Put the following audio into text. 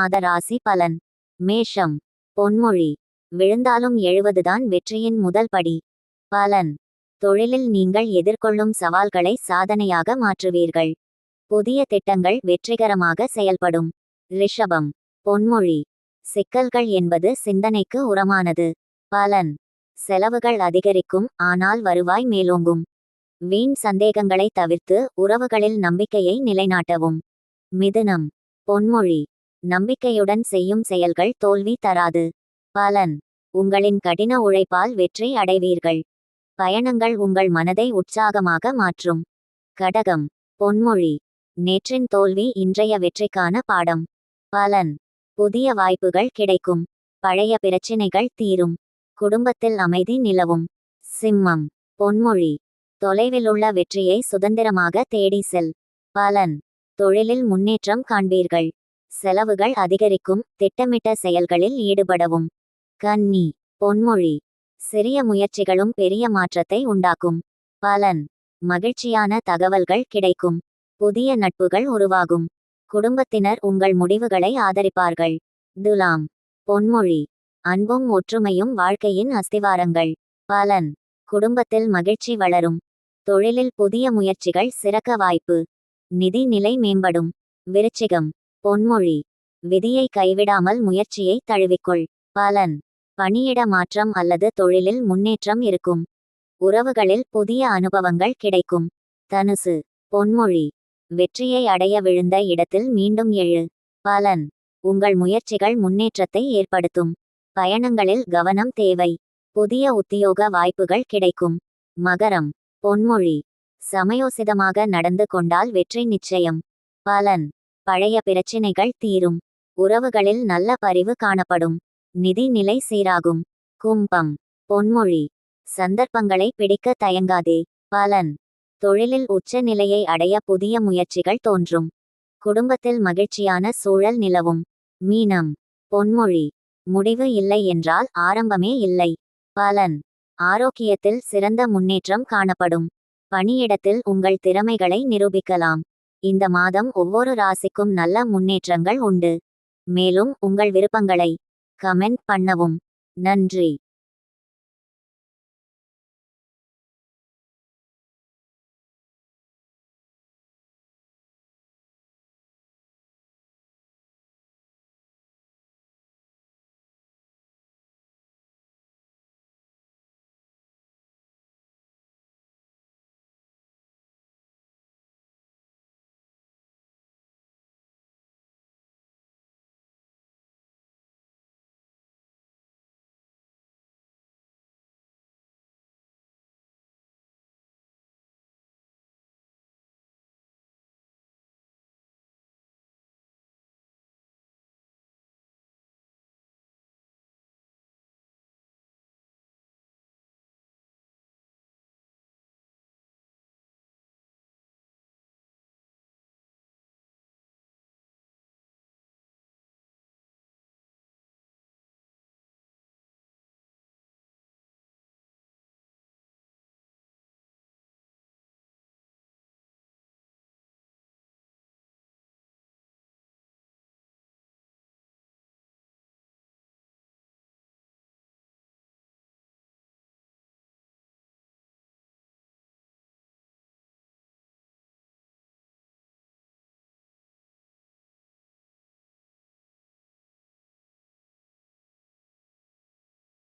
மாத ராசி பலன். மேஷம். பொன்மொழி: விழுந்தாலும் எழுவதுதான் வெற்றியின் முதல் படி. பலன். தொழிலில் நீங்கள் எதிர்கொள்ளும் சவால்களை சாதனையாக மாற்றுவீர்கள். புதிய திட்டங்கள் வெற்றிகரமாக செயல்படும். ரிஷபம். பொன்மொழி: சிக்கல்கள் என்பது சிந்தனைக்கு உரமானது. பலன். செலவுகள் அதிகரிக்கும், ஆனால் வருவாய் மேலோங்கும். வீண் சந்தேகங்களை தவிர்த்து உறவுகளில் நம்பிக்கையை நிலைநாட்டவும். மிதுனம். பொன்மொழி: நம்பிக்கையுடன் செய்யும் செயல்கள் தோல்வி தராது. பலன். உங்களின் கடின உழைப்பால் வெற்றி அடைவீர்கள். பயணங்கள் உங்கள் மனதை உற்சாகமாக மாற்றும். கடகம். பொன்மொழி: நேற்றின் தோல்வி இன்றைய வெற்றிக்கான பாடம். பலன். புதிய வாய்ப்புகள் கிடைக்கும். பழைய பிரச்சினைகள் தீரும். குடும்பத்தில் அமைதி நிலவும். சிம்மம். பொன்மொழி: தொலைவிலுள்ள வெற்றியை சுதந்திரமாக தேடி செல். பலன். தொழிலில் முன்னேற்றம் காண்பீர்கள். செலவுகள் அதிகரிக்கும், திட்டமிட்ட செயல்களில் ஈடுபடவும். கன்னி. பொன்மொழி: சிறிய முயற்சிகளும் பெரிய மாற்றத்தை உண்டாக்கும். பலன். மகிழ்ச்சியான தகவல்கள் கிடைக்கும். புதிய நட்புகள் உருவாகும். குடும்பத்தினர் உங்கள் முடிவுகளை ஆதரிப்பார்கள். துலாம். பொன்மொழி: அன்பும் ஒற்றுமையும் வாழ்க்கையின் அஸ்திவாரங்கள். பலன். குடும்பத்தில் மகிழ்ச்சி வளரும். தொழிலில் புதிய முயற்சிகள் சிறக்க வாய்ப்பு. நிதி நிலை மேம்படும். விருச்சிகம். பொன்மொழி: விதியை கைவிடாமல் முயற்சியை தழுவிக்கொள். பலன். பணியிட மாற்றம் அல்லது தொழிலில் முன்னேற்றம் இருக்கும். உறவுகளில் புதிய அனுபவங்கள் கிடைக்கும். தனுசு. பொன்மொழி: வெற்றியை அடைய விழுந்த இடத்தில் மீண்டும் எழு. பலன். உங்கள் முயற்சிகள் முன்னேற்றத்தை ஏற்படுத்தும். பயணங்களில் கவனம் தேவை. புதிய உத்தியோக வாய்ப்புகள் கிடைக்கும். மகரம். பொன்மொழி: சமயோசிதமாக நடந்து கொண்டால் வெற்றி நிச்சயம். பலன். பழைய பிரச்சினைகள் தீரும். உறவுகளில் நல்ல பரிவு காணப்படும். நிதி நிலை சீராகும். கும்பம். பொன்மொழி: சந்தர்ப்பங்களை பிடிக்க தயங்காதே. பலன். தொழிலில் உச்ச நிலையை அடைய புதிய முயற்சிகள் தோன்றும். குடும்பத்தில் மகிழ்ச்சியான சூழல் நிலவும். மீனம். பொன்மொழி: முடிவு இல்லை என்றால் ஆரம்பமே இல்லை. பலன். ஆரோக்கியத்தில் சிறந்த முன்னேற்றம் காணப்படும். பணியிடத்தில் உங்கள் திறமைகளை நிரூபிக்கலாம். இந்த மாதம் ஒவ்வொரு ராசிக்கும் நல்ல முன்னேற்றங்கள் உண்டு. மேலும் உங்கள் விருப்பங்களை கமெண்ட் பண்ணவும். நன்றி.